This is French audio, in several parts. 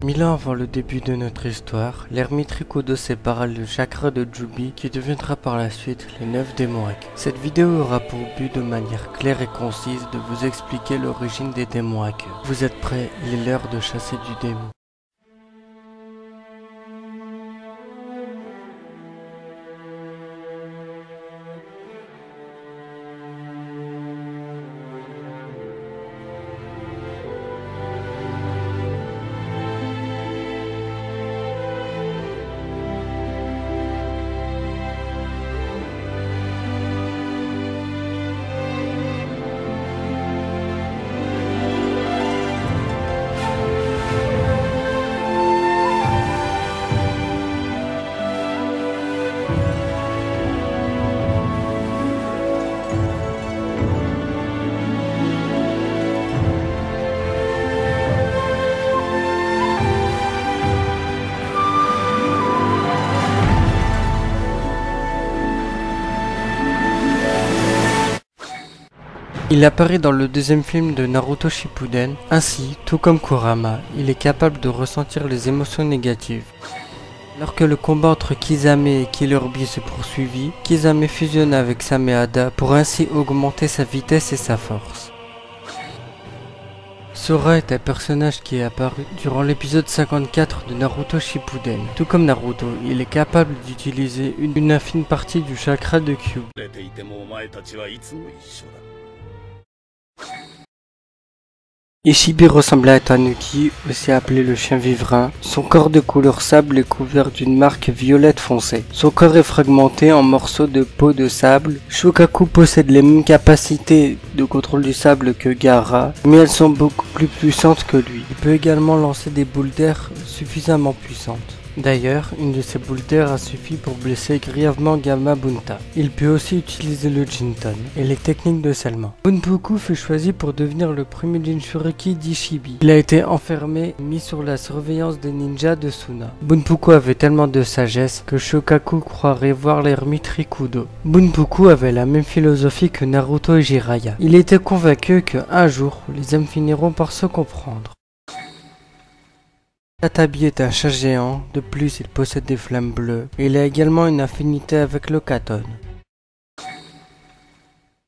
1000 ans avant le début de notre histoire, l'ermite Rikudo sépara le chakra de Jubi qui deviendra par la suite les 9 démons Haki. Cette vidéo aura pour but de manière claire et concise de vous expliquer l'origine des démons Haki. Vous êtes prêts? Il est l'heure de chasser du démon. Il apparaît dans le deuxième film de Naruto Shippuden. Ainsi, tout comme Kurama, il est capable de ressentir les émotions négatives. Alors que le combat entre Kisame et Killer Bee se poursuivit, Kisame fusionne avec Sameada pour ainsi augmenter sa vitesse et sa force. Sora est un personnage qui est apparu durant l'épisode 54 de Naruto Shippuden. Tout comme Naruto, il est capable d'utiliser une infime partie du chakra de Kyuubi. Ishibi ressemble à un tanuki, aussi appelé le chien vivrain. Son corps de couleur sable est couvert d'une marque violette foncée. Son corps est fragmenté en morceaux de peau de sable. Shokaku possède les mêmes capacités de contrôle du sable que Gaara, mais elles sont beaucoup plus puissantes que lui. Il peut également lancer des boules d'air suffisamment puissantes. D'ailleurs, une de ces boules d'air a suffi pour blesser grièvement Gamabunta. Il peut aussi utiliser le Jinton et les techniques de scellement. Bunpuku fut choisi pour devenir le premier Jinchuriki d'Ishibi. Il a été enfermé et mis sur la surveillance des ninjas de Suna. Bunpuku avait tellement de sagesse que Shokaku croirait voir l'ermite Rikudo. Bunpuku avait la même philosophie que Naruto et Jiraiya. Il était convaincu qu'un jour, les hommes finiront par se comprendre. Katabi est un chat géant, de plus il possède des flammes bleues, et il a également une affinité avec le Katon.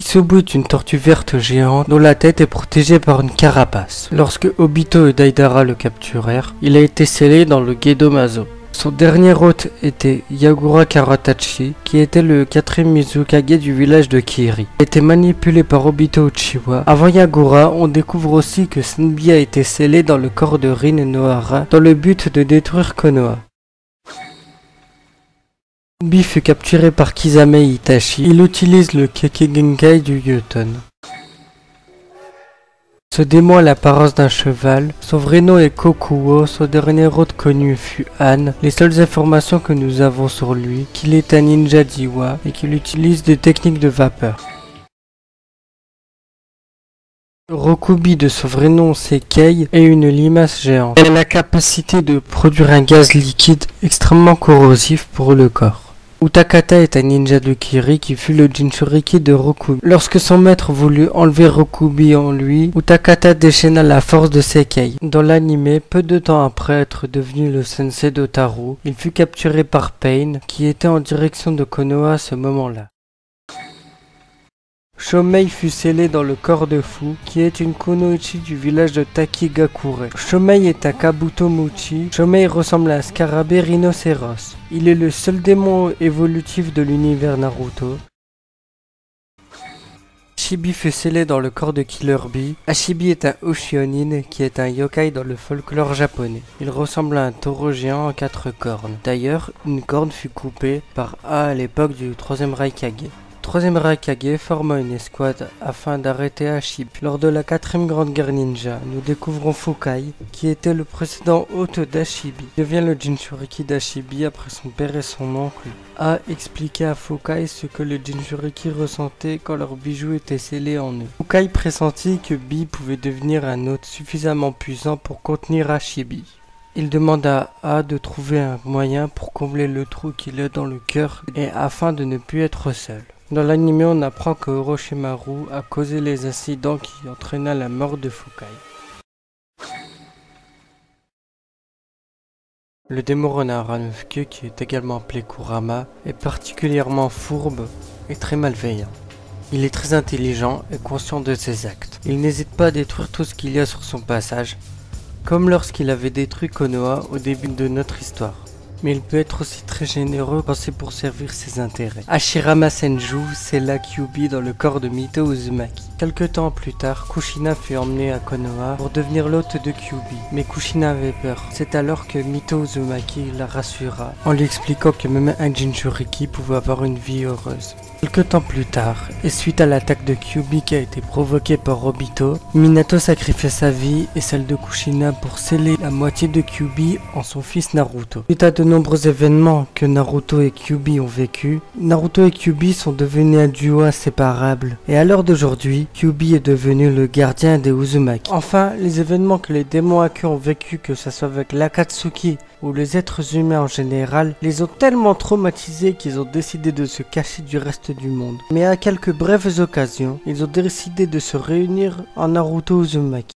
Isobu est une tortue verte géante dont la tête est protégée par une carapace. Lorsque Obito et Deidara le capturèrent, il a été scellé dans le Gedomazo. Son dernier hôte était Yagura Karatachi, qui était le 4e Mizukage du village de Kiri. Il a été manipulé par Obito Uchiwa. Avant Yagura, on découvre aussi que Senbi a été scellé dans le corps de Rin Nohara dans le but de détruire Konoha. Senbi fut capturé par Kisame Itachi. Il utilise le Kekkei du Yuton. Ce démon a l'apparence d'un cheval, son vrai nom est Kokuo, son dernier hôte connu fut Han. Les seules informations que nous avons sur lui, qu'il est un ninja d'Iwa et qu'il utilise des techniques de vapeur. Rokubi de son vrai nom c'est Kei est une limace géante. Elle a la capacité de produire un gaz liquide extrêmement corrosif pour le corps. Utakata est un ninja de Kiri qui fut le Jinchuriki de Rokubi. Lorsque son maître voulut enlever Rokubi en lui, Utakata déchaîna la force de Seikei. Dans l'anime, peu de temps après être devenu le sensei d'Otaru, il fut capturé par Pain, qui était en direction de Konoha à ce moment-là. Shomei fut scellé dans le corps de Fu, qui est une kunoichi du village de Takigakure. Shomei est un kabutomuchi. Shomei ressemble à un scarabée rhinocéros. Il est le seul démon évolutif de l'univers Naruto. Ashibi fut scellé dans le corps de Killer Bee. Ashibi est un Ushionin, qui est un yokai dans le folklore japonais. Il ressemble à un taureau géant en 4 cornes. D'ailleurs, une corne fut coupée par A à l'époque du 3e Raikage. Le 3e Raikage forma une escouade afin d'arrêter Ashibi. Lors de la 4e Grande Guerre Ninja, nous découvrons Fukai, qui était le précédent hôte d'Ashibi. Il devient le Jinchuriki d'Ashibi après son père et son oncle. A expliqué à Fukai ce que les Jinchuriki ressentaient quand leurs bijoux étaient scellés en eux. Fukai pressentit que Bee pouvait devenir un hôte suffisamment puissant pour contenir Ashibi. Il demande à A de trouver un moyen pour combler le trou qu'il a dans le cœur et afin de ne plus être seul. Dans l'anime, on apprend que Orochimaru a causé les incidents qui entraîna la mort de Fukai. Le démon renard à 9 queues, qui est également appelé Kurama, est particulièrement fourbe et très malveillant. Il est très intelligent et conscient de ses actes. Il n'hésite pas à détruire tout ce qu'il y a sur son passage, comme lorsqu'il avait détruit Konoha au début de notre histoire. Mais il peut être aussi très généreux quand c'est pour servir ses intérêts. Hashirama Senju scella Kyuubi dans le corps de Mito Uzumaki. Quelque temps plus tard, Kushina fut emmené à Konoha pour devenir l'hôte de Kyuubi. Mais Kushina avait peur. C'est alors que Mito Uzumaki la rassura, en lui expliquant que même un Jinchuriki pouvait avoir une vie heureuse. Quelque temps plus tard, et suite à l'attaque de Kyuubi qui a été provoquée par Obito, Minato sacrifia sa vie et celle de Kushina pour sceller la moitié de Kyuubi en son fils Naruto. Suite à de nombreux événements que Naruto et Kyuubi ont vécu, Naruto et Kyuubi sont devenus un duo inséparable. Et à l'heure d'aujourd'hui, Kyuubi est devenu le gardien des Uzumaki. Enfin, les événements que les démons à queue ont vécu, que ce soit avec l'Akatsuki ou les êtres humains en général, les ont tellement traumatisés qu'ils ont décidé de se cacher du reste du monde. Mais à quelques brèves occasions, ils ont décidé de se réunir en Naruto Uzumaki.